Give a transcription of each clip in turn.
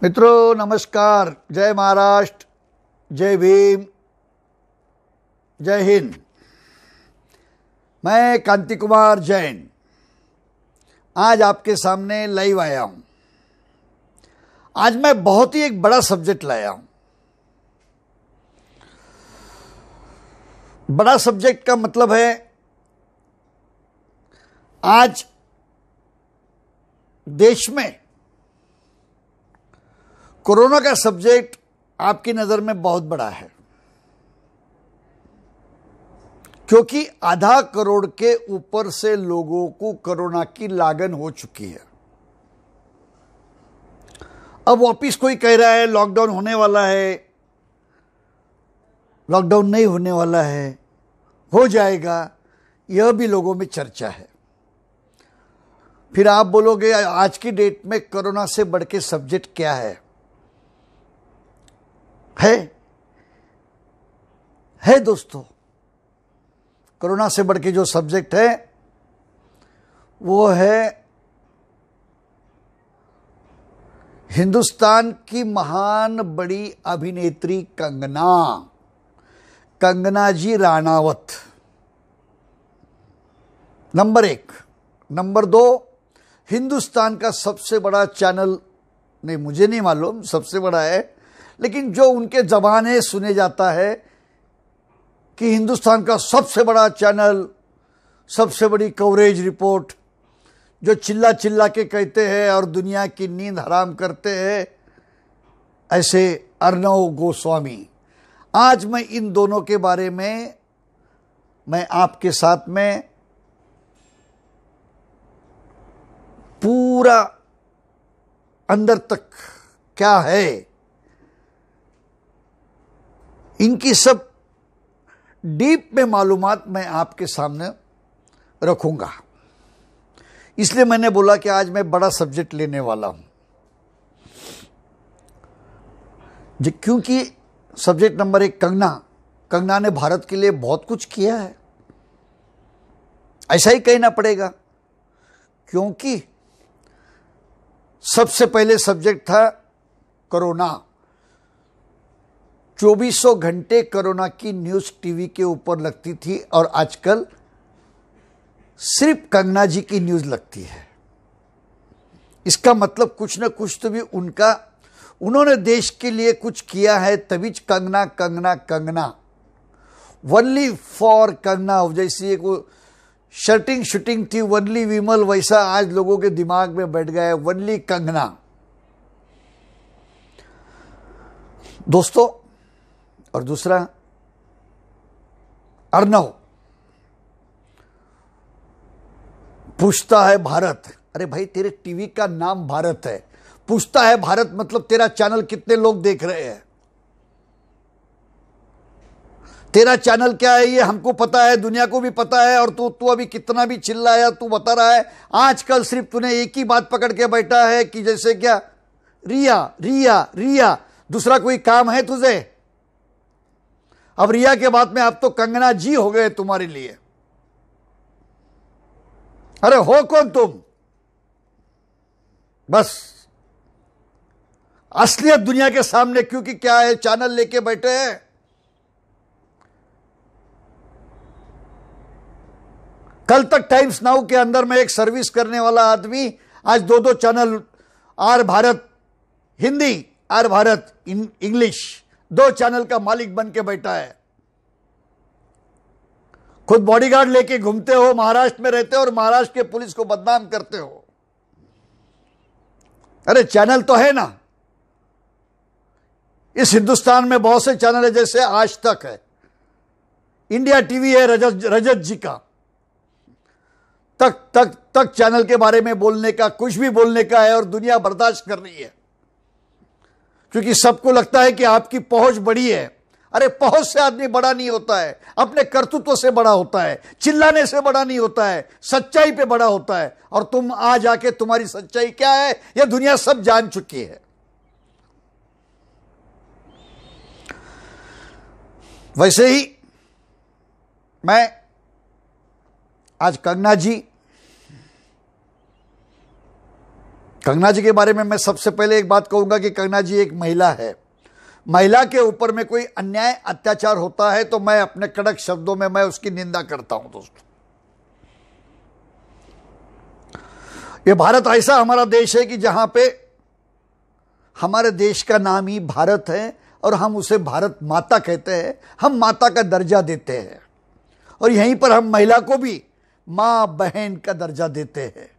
मित्रों नमस्कार, जय महाराष्ट्र, जय भीम, जय हिंद। मैं कांति कुमार जैन आज आपके सामने लाइव आया हूं। आज मैं बहुत ही एक बड़ा सब्जेक्ट लाया हूं। बड़ा सब्जेक्ट का मतलब है आज देश में कोरोना का सब्जेक्ट आपकी नजर में बहुत बड़ा है, क्योंकि आधा करोड़ के ऊपर से लोगों को कोरोना की लागन हो चुकी है। अब वापिस कोई कह रहा है लॉकडाउन होने वाला है, लॉकडाउन नहीं होने वाला है, हो जाएगा, यह भी लोगों में चर्चा है। फिर आप बोलोगे आज की डेट में कोरोना से बढ़ के सब्जेक्ट क्या है? है दोस्तों, कोरोना से बढ़ के जो सब्जेक्ट है वो है हिंदुस्तान की महान बड़ी अभिनेत्री कंगना जी राणावत, नंबर 1। नंबर 2, हिंदुस्तान का सबसे बड़ा चैनल, नहीं मुझे नहीं मालूम सबसे बड़ा है, लेकिन जो उनके ज़बाने सुने जाता है कि हिंदुस्तान का सबसे बड़ा चैनल, सबसे बड़ी कवरेज रिपोर्ट, जो चिल्ला चिल्ला के कहते हैं और दुनिया की नींद हराम करते हैं, ऐसे अर्णव गोस्वामी। आज मैं इन दोनों के बारे में मैं आपके साथ में पूरा अंदर तक क्या है इनकी सब डीप में मालूमात मैं आपके सामने रखूंगा। इसलिए मैंने बोला कि आज मैं बड़ा सब्जेक्ट लेने वाला हूं, क्योंकि सब्जेक्ट नंबर 1 कंगना ने भारत के लिए बहुत कुछ किया है, ऐसा ही कहना पड़ेगा, क्योंकि सबसे पहले सब्जेक्ट था कोरोना। 2400 घंटे कोरोना की न्यूज टीवी के ऊपर लगती थी और आजकल सिर्फ कंगना जी की न्यूज लगती है। इसका मतलब कुछ न कुछ तो भी उन्होंने देश के लिए कुछ किया है, तभी कंगना वनली फॉर कंगना। जैसी एक शूटिंग थी वनली विमल, वैसा आज लोगों के दिमाग में बैठ गया है वनली कंगना। दोस्तों, और दूसरा अर्णव पूछता है भारत। अरे भाई, तेरे टीवी का नाम भारत है, पूछता है भारत मतलब तेरा चैनल कितने लोग देख रहे हैं, तेरा चैनल क्या है ये हमको पता है, दुनिया को भी पता है। और तू अभी कितना भी चिल्लाया, तू बता रहा है आजकल सिर्फ तूने एक ही बात पकड़ के बैठा है कि जैसे क्या रिया, दूसरा कोई काम है तुझे? अब रिया के बाद में आप तो कंगना जी हो गए तुम्हारे लिए। अरे हो कौन तुम? बस असलियत दुनिया के सामने, क्योंकि क्या है, चैनल लेके बैठे हैं। कल तक टाइम्स नाउ के अंदर में एक सर्विस करने वाला आदमी आज 2 channel, R Bharat Hindi, R Bharat English, 2 channel का मालिक बन के बैठा है। खुद बॉडीगार्ड लेके घूमते हो, महाराष्ट्र में रहते हो और महाराष्ट्र के पुलिस को बदनाम करते हो। अरे चैनल तो है ना, इस हिंदुस्तान में बहुत से चैनल है, जैसे आज तक है, इंडिया टीवी है रजत जी का, तक चैनल के बारे में बोलने का, कुछ भी बोलने का है और दुनिया बर्दाश्त कर रही है, क्योंकि सबको लगता है कि आपकी पहुंच बड़ी है। अरे पहुंच से आदमी बड़ा नहीं होता है, अपने कर्तृत्व से बड़ा होता है, चिल्लाने से बड़ा नहीं होता है, सच्चाई पे बड़ा होता है। और तुम आज आके तुम्हारी सच्चाई क्या है यह दुनिया सब जान चुकी है। वैसे ही मैं आज कंगना जी कंगना जी के बारे में मैं सबसे पहले एक बात कहूंगा कि कंगना जी एक महिला है। महिला के ऊपर में कोई अन्याय अत्याचार होता है तो मैं अपने कड़क शब्दों में मैं उसकी निंदा करता हूं दोस्तों। ये भारत ऐसा हमारा देश है कि जहां पे हमारे देश का नाम ही भारत है और हम उसे भारत माता कहते हैं। हम माता का दर्जा देते हैं और यहीं पर हम महिला को भी मां बहन का दर्जा देते हैं।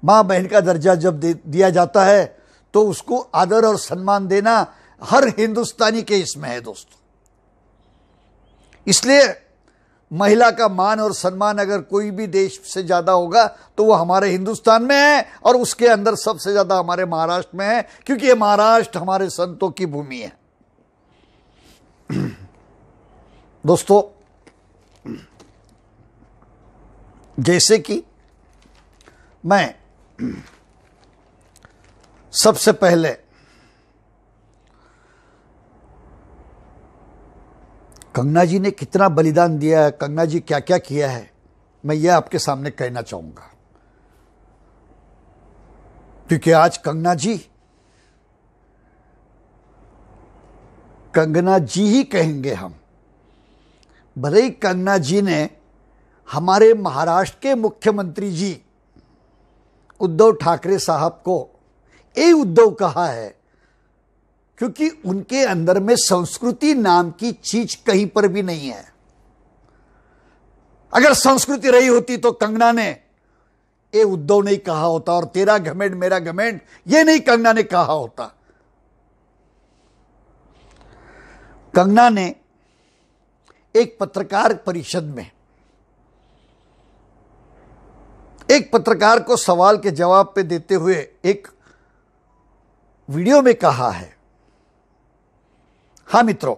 मां बहन का दर्जा जब दिया जाता है तो उसको आदर और सम्मान देना हर हिंदुस्तानी के इसमें है दोस्तों। इसलिए महिला का मान और सम्मान अगर कोई भी देश से ज्यादा होगा तो वो हमारे हिंदुस्तान में है और उसके अंदर सबसे ज्यादा हमारे महाराष्ट्र में है, क्योंकि ये महाराष्ट्र हमारे संतों की भूमि है। दोस्तों, जैसे कि मैं सबसे पहले कंगना जी ने कितना बलिदान दिया है, कंगना जी क्या क्या किया है, मैं यह आपके सामने कहना चाहूंगा। क्योंकि आज कंगना जी ही कहेंगे हम। भले ही कंगना जी ने हमारे महाराष्ट्र के मुख्यमंत्री जी उद्धव ठाकरे साहब को ए उद्धव कहा है, क्योंकि उनके अंदर में संस्कृति नाम की चीज कहीं पर भी नहीं है। अगर संस्कृति रही होती तो कंगना ने ए उद्धव नहीं कहा होता और तेरा घमेंड मेरा घमेंड ये नहीं कंगना ने कहा होता। कंगना ने एक पत्रकार परिषद में एक पत्रकार को सवाल के जवाब पे देते हुए एक वीडियो में कहा है। हाँ मित्रों,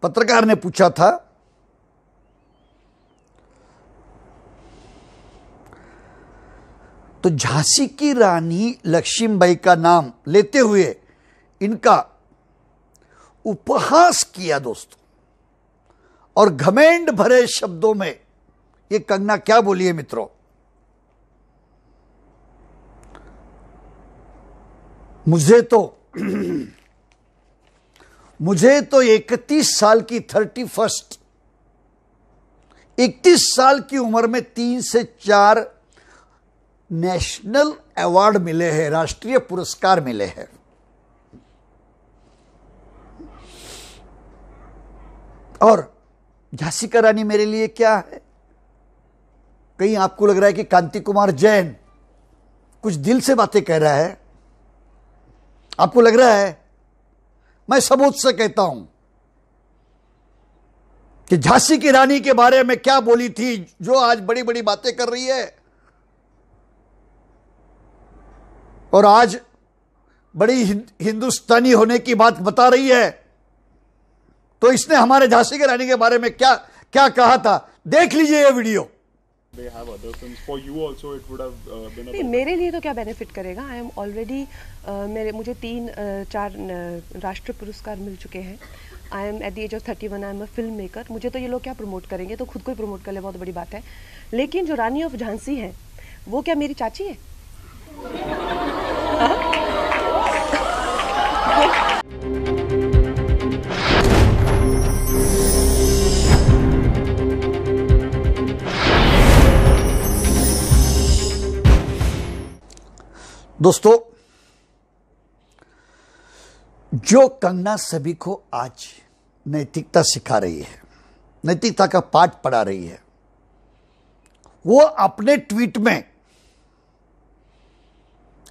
पत्रकार ने पूछा था तो झांसी की रानी लक्ष्मीबाई का नाम लेते हुए इनका उपहास किया दोस्तों, और घमेंड भरे शब्दों में ये कंगना क्या बोली है मित्रों। मुझे तो 31 साल की 31 साल की उम्र में 3 से 4 नेशनल अवार्ड मिले हैं, राष्ट्रीय पुरस्कार मिले हैं। और झांसी का रानी मेरे लिए क्या है? कहीं आपको लग रहा है कि कांति कुमार जैन कुछ दिल से बातें कह रहा है? आपको लग रहा है? मैं सबूत से कहता हूं कि झांसी की रानी के बारे में क्या बोली थी जो आज बड़ी बड़ी बातें कर रही है और आज बड़ी हिंदुस्तानी होने की बात बता रही है। तो इसने हमारे झांसी की रानी के बारे में क्या क्या कहा था, देख लीजिए ये वीडियो। मेरे लिए तो क्या बेनिफिट करेगा? आई एम ऑलरेडी मुझे 3-4 राष्ट्रीय पुरस्कार मिल चुके हैं। I am at the age of 31, I am a film maker. मुझे तो ये लोग क्या प्रमोट करेंगे, तो खुद को ही प्रमोट कर ले, बहुत बड़ी बात है। लेकिन जो रानी ऑफ झांसी है वो क्या मेरी चाची है? दोस्तों, जो कंगना सभी को आज नैतिकता सिखा रही है, नैतिकता का पाठ पढ़ा रही है, वो अपने ट्वीट में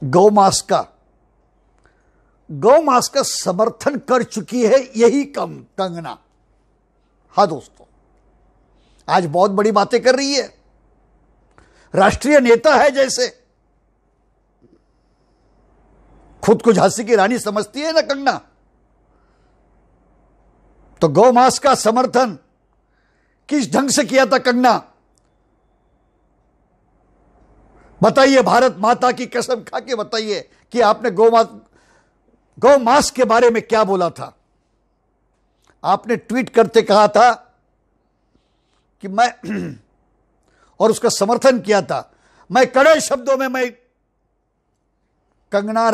गौ मास का समर्थन कर चुकी है। यही कंगना, हाँ दोस्तों, आज बहुत बड़ी बातें कर रही है, राष्ट्रीय नेता है जैसे। खुद को झांसी की रानी समझती है ना कंगना, तो गौ मास का समर्थन किस ढंग से किया था कंगना? बताइए, भारत माता की कसम खा के बताइए कि आपने गौ मास के बारे में क्या बोला था। आपने ट्वीट करते कहा था कि मैं और उसका समर्थन किया था, मैं कड़े शब्दों में मैं कंगना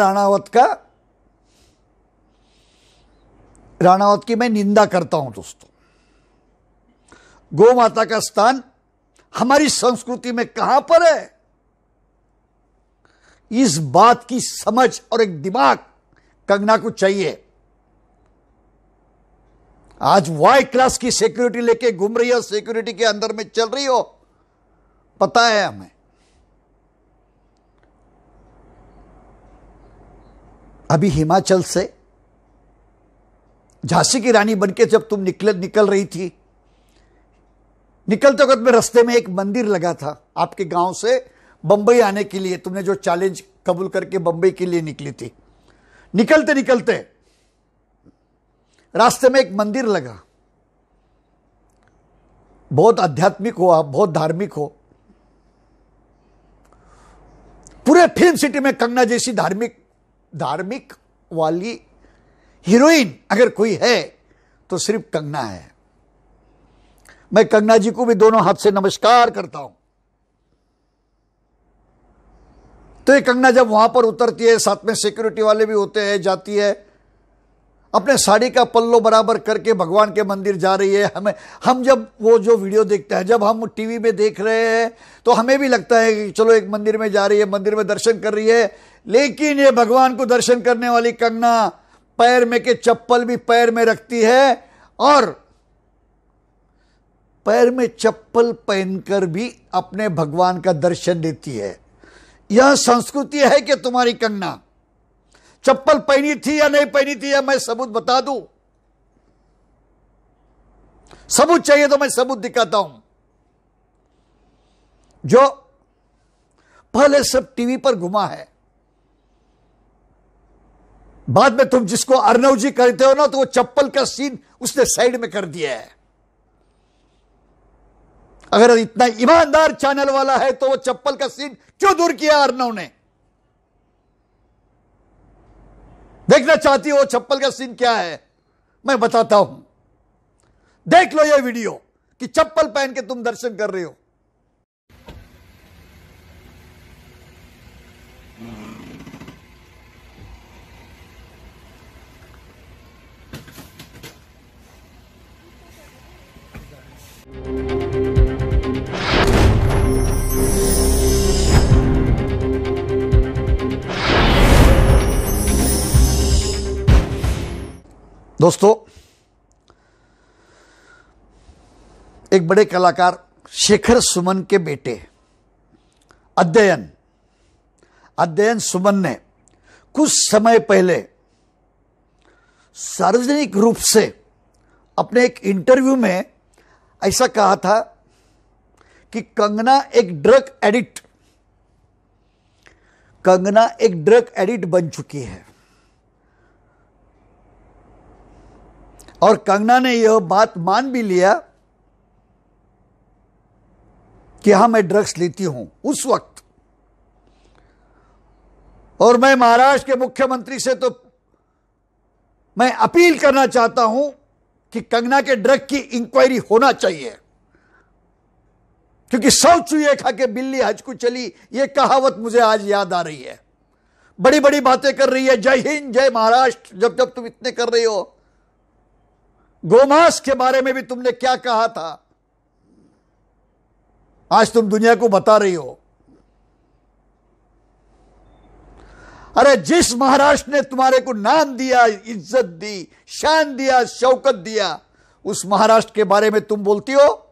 राणावत की मैं निंदा करता हूं दोस्तों। गौ माता का स्थान हमारी संस्कृति में कहां पर है, इस बात की समझ और एक दिमाग कंगना को चाहिए। आज वाई क्लास की सिक्योरिटी लेके घूम रही हो, सिक्योरिटी के अंदर में चल रही हो, पता है हमें। अभी हिमाचल से झांसी की रानी बनके जब तुम निकल रही थी, निकलते वक्त में रास्ते में एक मंदिर लगा था आपके गांव से बंबई आने के लिए। तुमने जो चैलेंज कबूल करके बंबई के लिए निकली थी, निकलते निकलते रास्ते में एक मंदिर लगा। बहुत आध्यात्मिक हो आप, बहुत धार्मिक हो। पूरे फिल्म सिटी में कंगना जैसी धार्मिक वाली हीरोइन अगर कोई है तो सिर्फ कंगना है। मैं कंगना जी को भी दोनों हाथ से नमस्कार करता हूं। तो ये कंगना जब वहां पर उतरती है, साथ में सिक्योरिटी वाले भी होते हैं, जाती है, अपने साड़ी का पल्लो बराबर करके भगवान के मंदिर जा रही है। हम जब वो जो वीडियो देखते हैं, जब हम टीवी में देख रहे हैं, तो हमें भी लगता है कि चलो एक मंदिर में जा रही है, मंदिर में दर्शन कर रही है। लेकिन ये भगवान को दर्शन करने वाली कंगना पैर में के चप्पल भी पैर में रखती है, और पैर में चप्पल पहनकर भी अपने भगवान का दर्शन देती है। यह संस्कृति है कि तुम्हारी कंगना चप्पल पहनी थी या नहीं पहनी थी, या मैं सबूत बता दूं? सबूत चाहिए तो मैं सबूत दिखाता हूं। जो पहले सब टीवी पर घुमा है, बाद में तुम जिसको अर्नव जी कहते हो ना, तो वो चप्पल का सीन उसने साइड में कर दिया है। अगर इतना ईमानदार चैनल वाला है तो वो चप्पल का सीन क्यों दूर किया अर्नव ने? देखना चाहती हो चप्पल का सीन क्या है? मैं बताता हूं, देख लो ये वीडियो कि चप्पल पहन के तुम दर्शन कर रहे हो। दोस्तों, एक बड़े कलाकार शेखर सुमन के बेटे अध्ययन सुमन ने कुछ समय पहले सार्वजनिक रूप से अपने एक इंटरव्यू में ऐसा कहा था कि कंगना एक ड्रग एडिक्ट बन चुकी है। और कंगना ने यह बात मान भी लिया कि हां, मैं ड्रग्स लेती हूं उस वक्त। और मैं महाराष्ट्र के मुख्यमंत्री से तो मैं अपील करना चाहता हूं कि कंगना के ड्रग की इंक्वायरी होना चाहिए, क्योंकि 100 चूहे खा के बिल्ली हज को चली, यह कहावत मुझे आज याद आ रही है। बड़ी बड़ी बातें कर रही है, जय हिंद जय महाराष्ट्र, जब तुम इतने कर रही हो। गोमांस के बारे में भी तुमने क्या कहा था, आज तुम दुनिया को बता रही हो। अरे जिस महाराष्ट्र ने तुम्हारे को नाम दिया, इज्जत दी, शान दिया, शौकत दिया, उस महाराष्ट्र के बारे में तुम बोलती हो?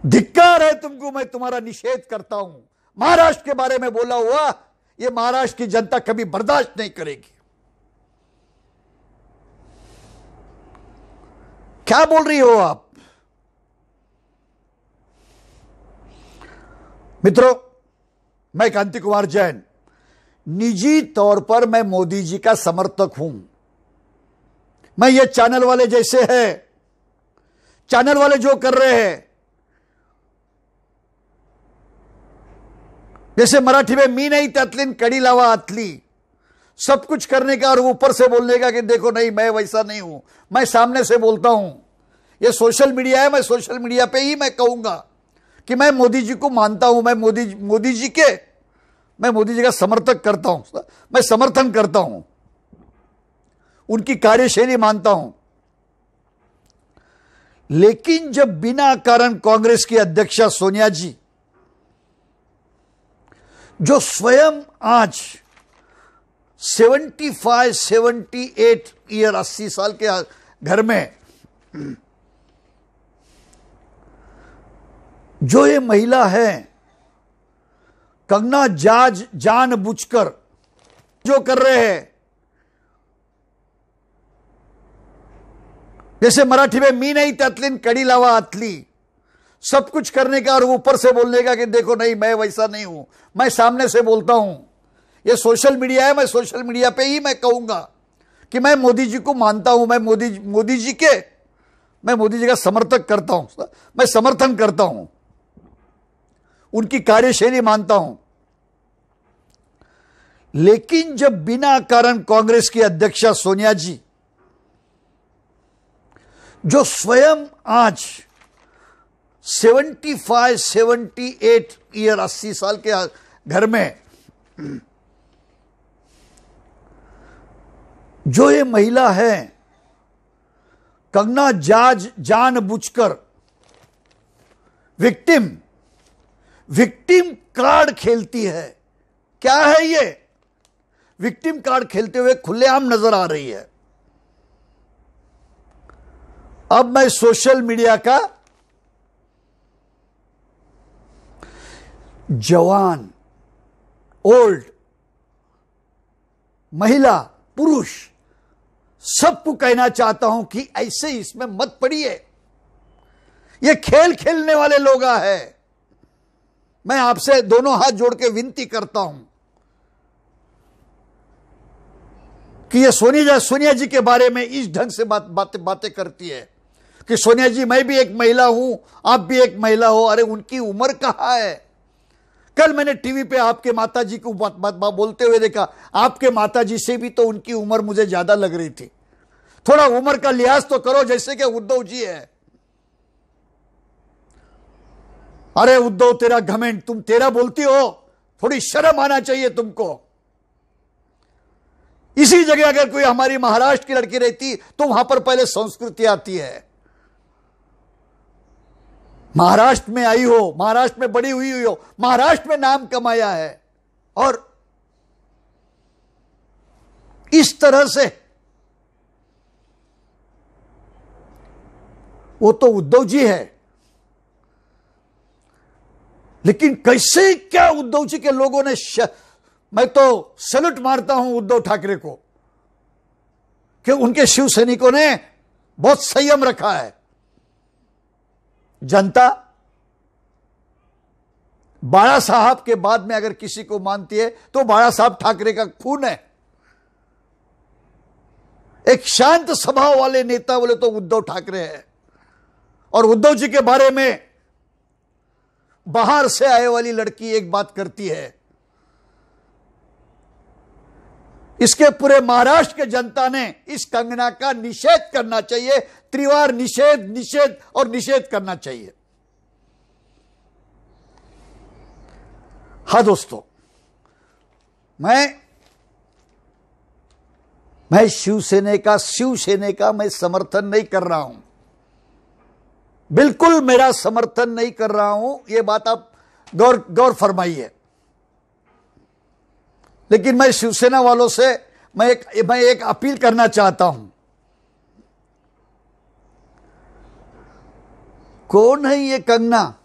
धिक्कार है तुमको, मैं तुम्हारा निषेध करता हूं। महाराष्ट्र के बारे में बोला हुआ यह महाराष्ट्र की जनता कभी बर्दाश्त नहीं करेगी। क्या बोल रही हो आप? मित्रों, मैं कांति कुमार जैन, निजी तौर पर मैं मोदी जी का समर्थक हूं। मैं ये चैनल वाले जैसे हैं, चैनल वाले जो कर रहे हैं, जैसे मराठी में मी नहीं त्यातलीन कडी लावा आतली, सब कुछ करने का और ऊपर से बोलने का कि देखो नहीं मैं वैसा नहीं हूं। मैं सामने से बोलता हूं, ये सोशल मीडिया है, मैं सोशल मीडिया पे ही मैं कहूंगा कि मैं मोदी जी को मानता हूं, मैं मोदी जी का समर्थक करता हूं, मैं समर्थन करता हूं, उनकी कार्यशैली मानता हूं। लेकिन जब बिना कारण कांग्रेस की अध्यक्षा सोनिया जी, जो स्वयं आज 78 ईयर 80 साल के घर में जो ये महिला है, कंगना जानबूझकर जो कर रहे हैं, जैसे मराठी में मी नहीं त्यातली कड़ी लावा आतली, सब कुछ करने का और ऊपर से बोलने का कि देखो नहीं मैं वैसा नहीं हूं, मैं सामने से बोलता हूं। ये सोशल मीडिया है, मैं सोशल मीडिया पे ही मैं कहूंगा कि मैं मोदी जी को मानता हूं, मैं मोदी जी का समर्थक करता हूं, मैं समर्थन करता हूं, उनकी कार्यशैली मानता हूं। लेकिन जब बिना कारण कांग्रेस की अध्यक्षा सोनिया जी, जो स्वयं आज 78 ईयर 80 साल के घर में जो ये महिला है, कंगना जानबूझकर विक्टिम कार्ड खेलती है। क्या है ये? विक्टिम कार्ड खेलते हुए खुलेआम नजर आ रही है। अब मैं सोशल मीडिया का जवान, ओल्ड, महिला, पुरुष सबको कहना चाहता हूं कि ऐसे इसमें मत पड़िए। ये खेल खेलने वाले लोग हैं। मैं आपसे दोनों हाथ जोड़ के विनती करता हूं कि ये सोनिया जी के बारे में इस ढंग से बातें करती है कि सोनिया जी मैं भी एक महिला हूं, आप भी एक महिला हो। अरे उनकी उम्र कहां है? कल मैंने टीवी पे आपके माताजी को बात बोलते हुए देखा। आपके माताजी से भी तो उनकी उम्र मुझे ज्यादा लग रही थी। थोड़ा उम्र का लिहाज तो करो, जैसे कि उद्धव जी है। अरे उद्धव तेरा घमंड, तुम तेरा बोलती हो, थोड़ी शर्म आना चाहिए तुमको। इसी जगह अगर कोई हमारी महाराष्ट्र की लड़की रहती तो वहां पर पहले संस्कृति आती है। महाराष्ट्र में आई हो, महाराष्ट्र में बड़ी हुई हो, महाराष्ट्र में नाम कमाया है, और इस तरह से वो तो उद्धव जी है। लेकिन कैसे क्या उद्धव जी के लोगों ने मैं तो सैल्यूट मारता हूं उद्धव ठाकरे को कि उनके शिव सैनिकों ने बहुत संयम रखा है। जनता बाला साहब के बाद में अगर किसी को मानती है तो बाला साहब ठाकरे का खून है। एक शांत स्वभाव वाले नेता बोले तो उद्धव ठाकरे हैं। और उद्धव जी के बारे में बाहर से आए वाली लड़की एक बात करती है, इसके पूरे महाराष्ट्र के जनता ने इस कंगना का निषेध करना चाहिए। त्रिवार निषेध और निषेध करना चाहिए। हाँ दोस्तों, मैं शिवसेना का मैं समर्थन नहीं कर रहा हूं। बिल्कुल मेरा समर्थन नहीं कर रहा हूं, यह बात आप गौर फरमाइए। लेकिन मैं शिवसेना वालों से मैं एक अपील करना चाहता हूं। कौन है ये कंगना?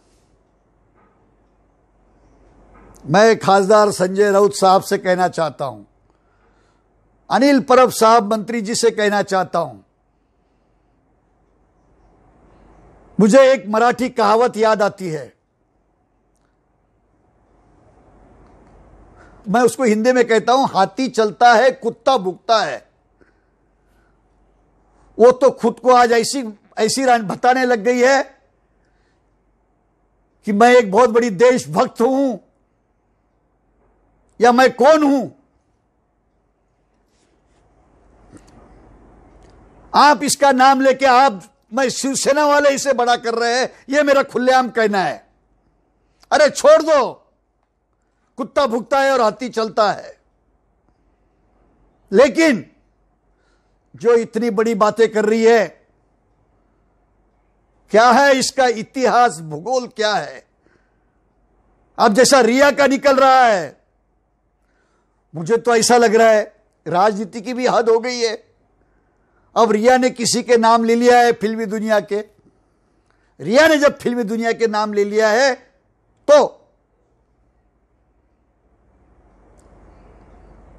मैं खासदार संजय राउत साहब से कहना चाहता हूं, अनिल परब साहब मंत्री जी से कहना चाहता हूं। मुझे एक मराठी कहावत याद आती है, मैं उसको हिंदी में कहता हूं, हाथी चलता है कुत्ता भुगता है। वो तो खुद को आज ऐसी बताने लग गई है कि मैं एक बहुत बड़ी देशभक्त हूं, या मैं कौन हूं। आप इसका नाम लेके मैं शिवसेना वाले इसे बड़ा कर रहे हैं, यह मेरा खुलेआम कहना है। अरे छोड़ दो, कुत्ता भुगता है और हाथी चलता है। लेकिन जो इतनी बड़ी बातें कर रही है, क्या है इसका इतिहास, भूगोल क्या है? अब जैसा रिया का निकल रहा है, मुझे तो ऐसा लग रहा है राजनीति की भी हद हो गई है। अब रिया ने किसी के नाम ले लिया है, फिल्मी दुनिया के। रिया ने जब फिल्मी दुनिया के नाम ले लिया है तो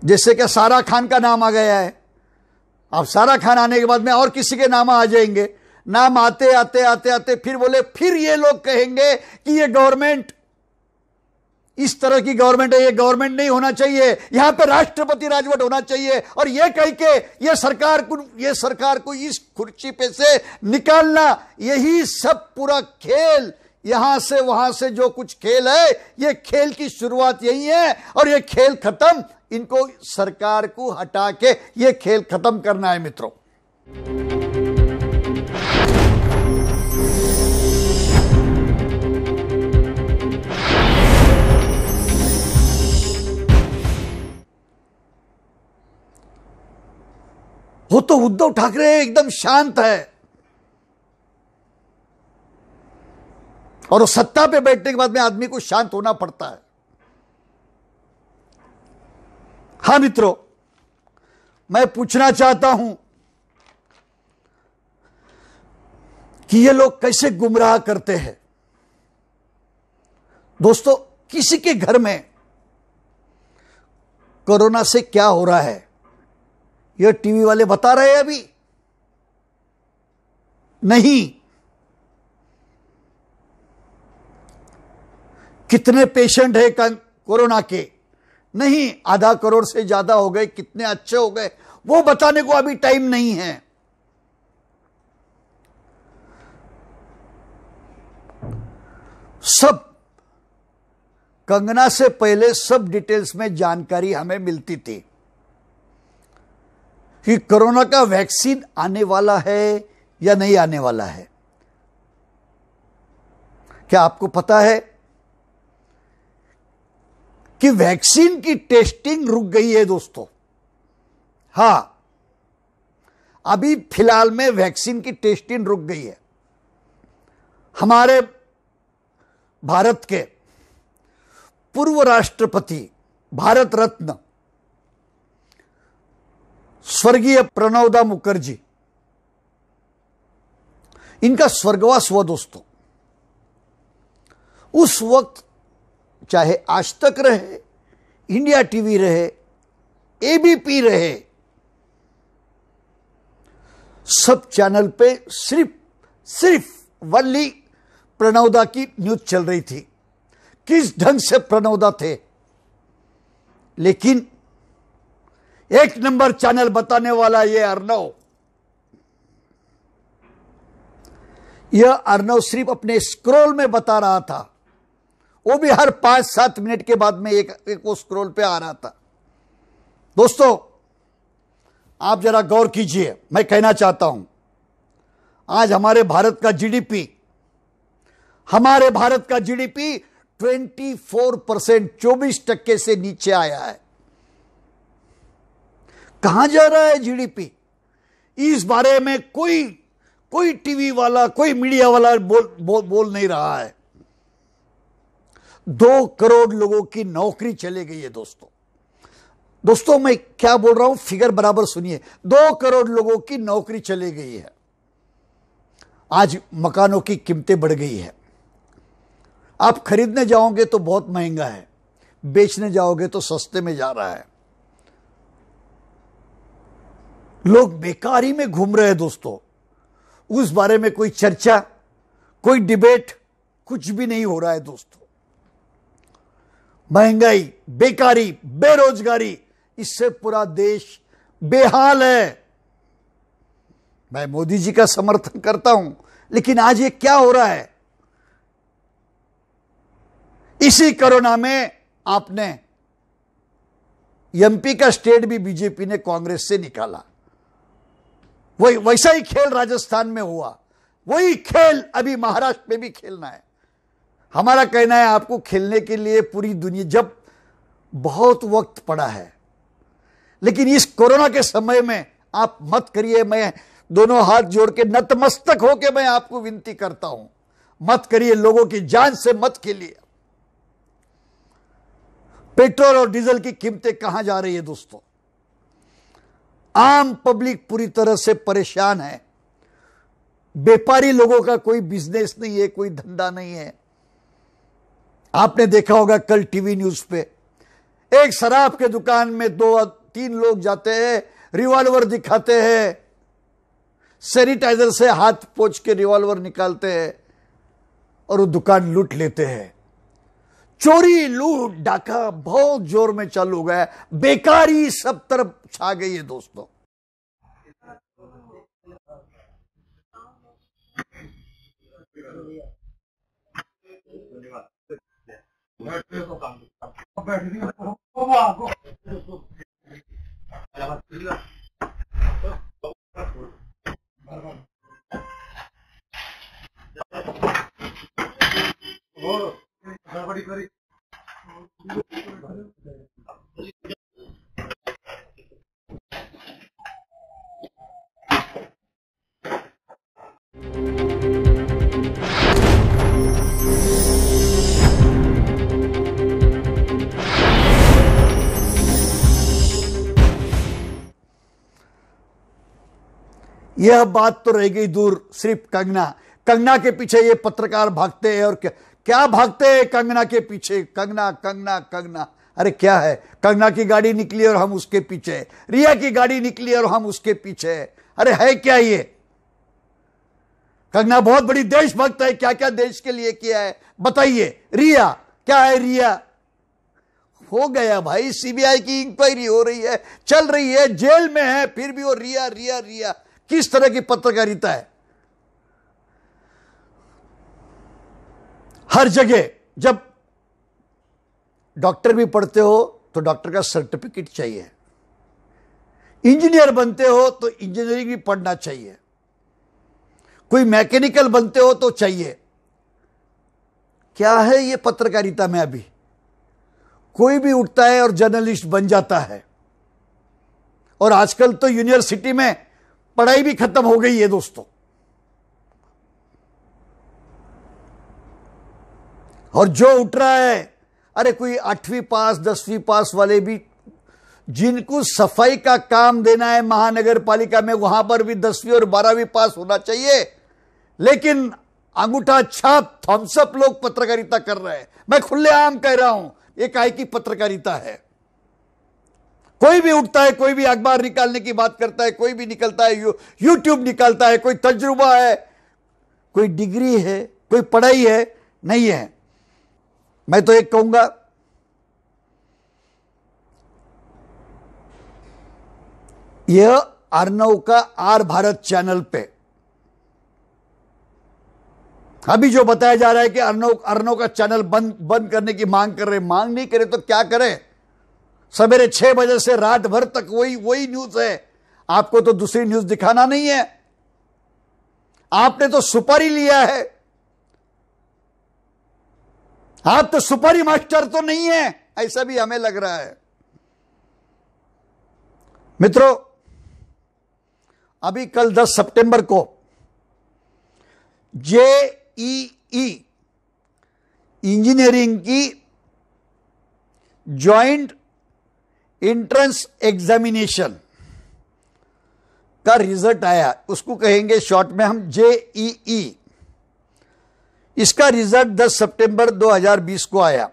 जैसे कि सारा खान का नाम आ गया है, अब सारा खान आने के बाद में और किसी के नाम आ जाएंगे। नाम आते आते आते आते फिर बोले, फिर ये लोग कहेंगे कि ये गवर्नमेंट इस तरह की गवर्नमेंट है, ये गवर्नमेंट नहीं होना चाहिए, यहां पे राष्ट्रपति राजवट होना चाहिए। और ये कह के ये सरकार को इस कुर्सी पे से निकालना, यही सब पूरा खेल, यहां से वहां से जो कुछ खेल है, ये खेल की शुरुआत यही है। और ये खेल खत्म, इनको सरकार को हटा के ये खेल खत्म करना है मित्रों। वो तो उद्धव ठाकरे एकदम शांत है, और सत्ता पे बैठने के बाद में आदमी को शांत होना पड़ता है। हां मित्रों, मैं पूछना चाहता हूं कि ये लोग कैसे गुमराह करते हैं। दोस्तों, किसी के घर में कोरोना से क्या हो रहा है, ये टीवी वाले बता रहे हैं अभी? नहीं। कितने पेशेंट है कोरोना के? नहीं। आधा करोड़ से ज्यादा हो गए, कितने अच्छे हो गए, वो बताने को अभी टाइम नहीं है। सब कंगना से पहले सब डिटेल्स में जानकारी हमें मिलती थी कि कोरोना का वैक्सीन आने वाला है या नहीं आने वाला है। क्या आपको पता है कि वैक्सीन की टेस्टिंग रुक गई है दोस्तों? हां, अभी फिलहाल में वैक्सीन की टेस्टिंग रुक गई है। हमारे भारत के पूर्व राष्ट्रपति, भारत रत्न स्वर्गीय प्रणवदा मुखर्जी, इनका स्वर्गवास हुआ दोस्तों। उस वक्त चाहे आज तक रहे, इंडिया टीवी रहे, एबीपी रहे, सब चैनल पे सिर्फ वनली प्रणवदा की न्यूज चल रही थी, किस ढंग से प्रणवदा थे। लेकिन एक नंबर चैनल बताने वाला ये अर्णव सिर्फ अपने स्क्रॉल में बता रहा था, वो भी हर 5-7 मिनट के बाद में एक वो स्क्रॉल पे आ रहा था। दोस्तों, आप जरा गौर कीजिए, मैं कहना चाहता हूं, आज हमारे भारत का जीडीपी 24%, 24% से नीचे आया है। कहां जा रहा है जीडीपी? इस बारे में कोई टीवी वाला, कोई मीडिया वाला बोल नहीं रहा है। 2 करोड़ लोगों की नौकरी चली गई है दोस्तों, मैं क्या बोल रहा हूं, फिगर बराबर सुनिए। 2 करोड़ लोगों की नौकरी चली गई है। आज मकानों की कीमतें बढ़ गई है। आप खरीदने जाओगे तो बहुत महंगा है, बेचने जाओगे तो सस्ते में जा रहा है। लोग बेकारी में घूम रहे हैं दोस्तों, उस बारे में कोई चर्चा, कोई डिबेट, कुछ भी नहीं हो रहा है दोस्तों। महंगाई, बेकारी, बेरोजगारी, इससे पूरा देश बेहाल है। मैं मोदी जी का समर्थन करता हूं, लेकिन आज ये क्या हो रहा है? इसी कोरोना में आपने एमपी का स्टेट भी बीजेपी ने कांग्रेस से निकाला। वही वैसा ही खेल राजस्थान में हुआ, वही खेल अभी महाराष्ट्र में भी खेलना है। हमारा कहना है आपको खेलने के लिए पूरी दुनिया, जब बहुत वक्त पड़ा है, लेकिन इस कोरोना के समय में आप मत करिए। मैं दोनों हाथ जोड़ के नतमस्तक होकर मैं आपको विनती करता हूं, मत करिए। लोगों की जान से मत खेलिए। पेट्रोल और डीजल की कीमतें कहां जा रही है दोस्तों? आम पब्लिक पूरी तरह से परेशान है। व्यापारी लोगों का कोई बिजनेस नहीं है, कोई धंधा नहीं है। आपने देखा होगा कल टीवी न्यूज पे एक शराब के दुकान में 2-3 लोग जाते हैं, रिवॉल्वर दिखाते हैं, सैनिटाइजर से हाथ पोंछ के रिवॉल्वर निकालते हैं और वो दुकान लूट लेते हैं। चोरी, लूट, डाका बहुत जोर में चालू हो गया है। बेकारी सब तरफ छा गई है दोस्तों। यह बात तो रह गई दूर, सिर्फ कंगना के पीछे ये पत्रकार भागते हैं। और क्या भागते हैं कंगना के पीछे? कंगना। अरे क्या है, कंगना की गाड़ी निकली और हम उसके पीछे, रिया की गाड़ी निकली और हम उसके पीछे। अरे है क्या ये? कंगना बहुत बड़ी देशभक्त है, क्या क्या देश के लिए किया है बताइए। रिया क्या है? रिया हो गया भाई, सीबीआई की इंक्वायरी हो रही है, चल रही है, जेल में है, फिर भी वो रिया। किस तरह की पत्रकारिता है? हर जगह जब डॉक्टर भी पढ़ते हो तो डॉक्टर का सर्टिफिकेट चाहिए, इंजीनियर बनते हो तो इंजीनियरिंग भी पढ़ना चाहिए, कोई मैकेनिकल बनते हो तो चाहिए। क्या है ये पत्रकारिता में? अभी कोई भी उठता है और जर्नलिस्ट बन जाता है। और आजकल तो यूनिवर्सिटी में पढ़ाई भी खत्म हो गई है दोस्तों। और जो उठ रहा है, अरे कोई 8वीं पास 10वीं पास वाले भी, जिनको सफाई का काम देना है महानगर पालिका में, वहां पर भी 10वीं और 12वीं पास होना चाहिए। लेकिन अंगूठा छाप थम्सअप लोग पत्रकारिता कर रहे हैं। मैं खुलेआम कह रहा हूं, ये काहे की पत्रकारिता है? कोई भी उठता है, कोई भी अखबार निकालने की बात करता है, कोई भी निकलता है, यूट्यूब निकालता है, कोई तजुर्बा है, कोई डिग्री है, कोई पढ़ाई है, नहीं है। मैं तो एक कहूंगा, यह अर्नव का आर भारत चैनल पे अभी जो बताया जा रहा है कि अर्नव का चैनल बंद करने की मांग कर रहे। मांग नहीं करे तो क्या करें? सवेरे 6 बजे से रात भर तक वही न्यूज है। आपको तो दूसरी न्यूज दिखाना नहीं है, आपने तो सुपारी लिया है। आप तो सुपारी मास्टर तो नहीं है, ऐसा भी हमें लग रहा है। मित्रों, अभी कल 10 सितंबर को जेईई इंजीनियरिंग की ज्वाइंट एंट्रेंस एग्जामिनेशन का रिजल्ट आया। उसको कहेंगे शॉर्ट में हम जेईई। इसका रिजल्ट 10 सितंबर 2020 को आया।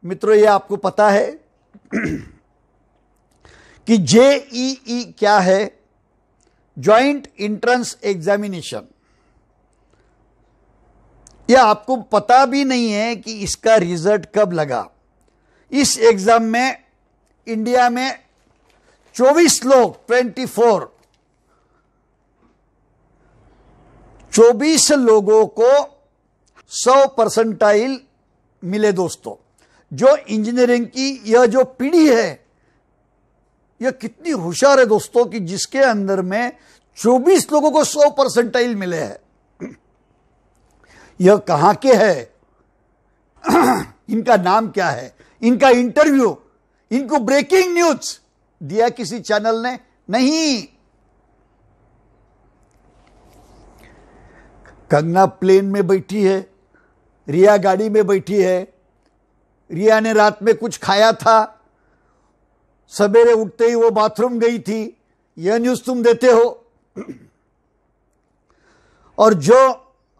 मित्रों, ये आपको पता है कि जेईई क्या है? Joint entrance examination. यह आपको पता भी नहीं है कि इसका रिजल्ट कब लगा। इस एग्जाम में इंडिया में 24 लोग 24 लोगों को 100% मिले दोस्तों। जो इंजीनियरिंग की यह जो पीढ़ी है, यह कितनी होशियार है दोस्तों कि जिसके अंदर में 24 लोगों को 100% मिले हैं। यह कहां के है? इनका नाम क्या है, इनका इंटरव्यू, इनको ब्रेकिंग न्यूज दिया किसी चैनल ने? नहीं। कंगना प्लेन में बैठी है, रिया गाड़ी में बैठी है, रिया ने रात में कुछ खाया था, सवेरे उठते ही वो बाथरूम गई थी, यह न्यूज तुम देते हो। और जो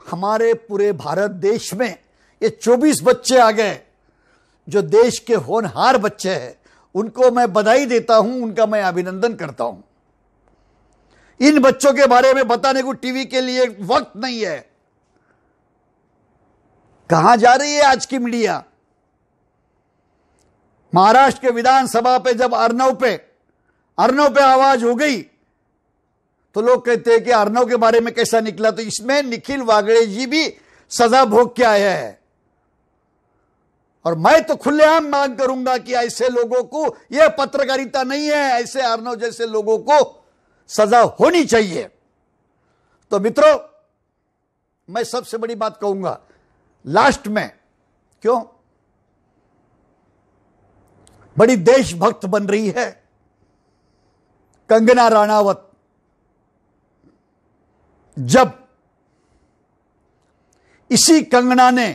हमारे पूरे भारत देश में ये 24 बच्चे आ गए जो देश के होनहार बच्चे हैं, उनको मैं बधाई देता हूं, उनका मैं अभिनंदन करता हूं। इन बच्चों के बारे में बताने को टीवी के लिए वक्त नहीं है। कहां जा रही है आज की मीडिया? महाराष्ट्र के विधानसभा पे जब अर्नव पे आवाज हो गई तो लोग कहते हैं कि अर्नव के बारे में कैसा निकला, तो इसमें निखिल वागड़े जी भी सजा भोग के आए हैं। और मैं तो खुलेआम मांग करूंगा कि ऐसे लोगों को, यह पत्रकारिता नहीं है, ऐसे अर्नव जैसे लोगों को सजा होनी चाहिए। तो मित्रों, मैं सबसे बड़ी बात कहूंगा लास्ट में, क्यों बड़ी देशभक्त बन रही है कंगना राणावत। जब इसी कंगना ने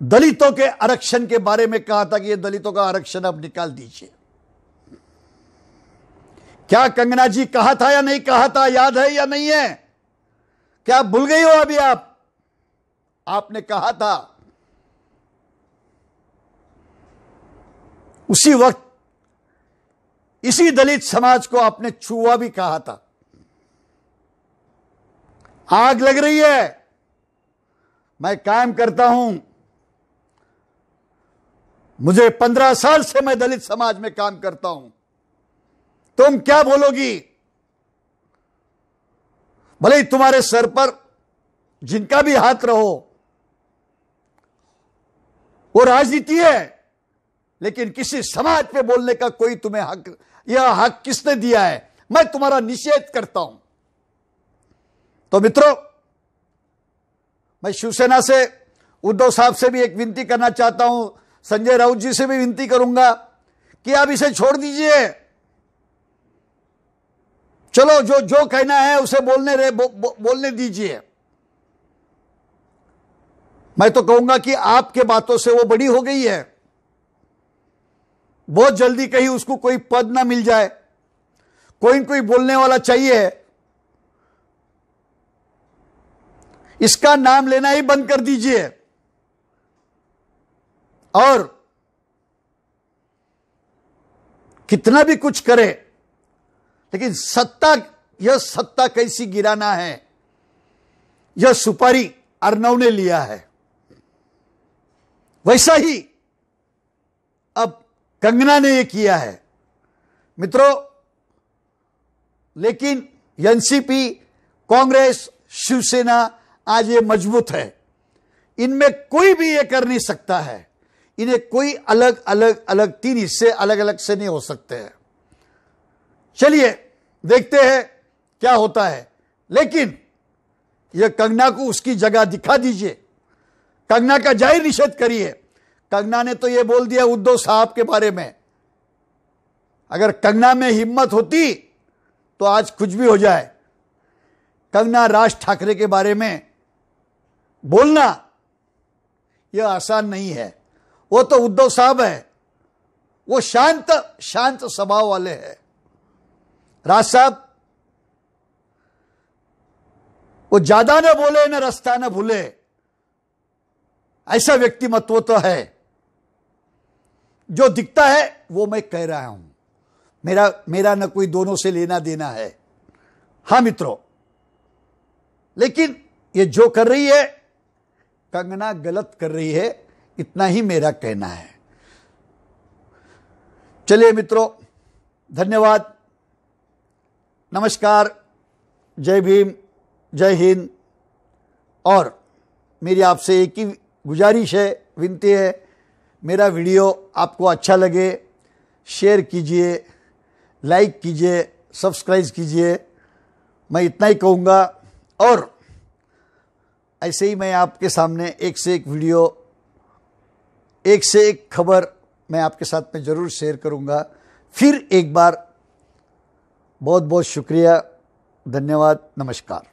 दलितों के आरक्षण के बारे में कहा था कि ये दलितों का आरक्षण अब निकाल दीजिए, क्या कंगना जी कहा था या नहीं कहा था? याद है या नहीं है? क्या भूल गई हो अभी आपने कहा था। उसी वक्त इसी दलित समाज को आपने छुआ भी कहा था। आग लग रही है, मैं काम करता हूं, मुझे 15 साल से मैं दलित समाज में काम करता हूं। तुम क्या बोलोगी? भले ही तुम्हारे सर पर जिनका भी हाथ रहो, वो राजनीति है, लेकिन किसी समाज पे बोलने का कोई तुम्हें हक, यह हक किसने दिया है? मैं तुम्हारा निषेध करता हूं। तो मित्रों, मैं शिवसेना से, उद्धव साहब से भी एक विनती करना चाहता हूं, संजय राउत जी से भी विनती करूंगा कि आप इसे छोड़ दीजिए। चलो, जो कहना है उसे बोलने दीजिए। मैं तो कहूंगा कि आपके बातों से वो बड़ी हो गई है, बहुत जल्दी कहीं उसको कोई पद ना मिल जाए, कोई न कोई बोलने वाला चाहिए। इसका नाम लेना ही बंद कर दीजिए। और कितना भी कुछ करे, लेकिन यह सत्ता कैसी गिराना है, यह सुपारी अर्नव ने लिया है, वैसा ही अब कंगना ने यह किया है मित्रों। लेकिन एनसीपी, कांग्रेस, शिवसेना आज ये मजबूत है, इनमें कोई भी ये कर नहीं सकता है। इन्हें कोई अलग तीन हिस्से अलग अलग से नहीं हो सकते हैं। चलिए देखते हैं क्या होता है, लेकिन यह कंगना को उसकी जगह दिखा दीजिए, कंगना का जाहिर निषेध करिए। कंगना ने तो यह बोल दिया उद्धव साहब के बारे में, अगर कंगना में हिम्मत होती तो आज कुछ भी हो जाए। कंगना राज ठाकरे के बारे में बोलना यह आसान नहीं है। वो तो उद्धव साहब है, वो शांत स्वभाव वाले हैं। राज साहब वो ज्यादा न बोले न रास्ता न भूले, ऐसा व्यक्तिमत्व तो है। जो दिखता है वो मैं कह रहा हूं, मेरा न कोई दोनों से लेना देना है। हां मित्रों, लेकिन ये जो कर रही है कंगना गलत कर रही है, इतना ही मेरा कहना है। चलिए मित्रों, धन्यवाद, नमस्कार, जय भीम, जय हिंद। और मेरी आपसे एक ही गुजारिश है, विनती है, मेरा वीडियो आपको अच्छा लगे शेयर कीजिए, लाइक कीजिए, सब्सक्राइब कीजिए, मैं इतना ही कहूँगा। और ऐसे ही मैं आपके सामने एक से एक वीडियो, एक से एक खबर मैं आपके साथ में ज़रूर शेयर करूंगा। फिर एक बार बहुत बहुत शुक्रिया, धन्यवाद, नमस्कार।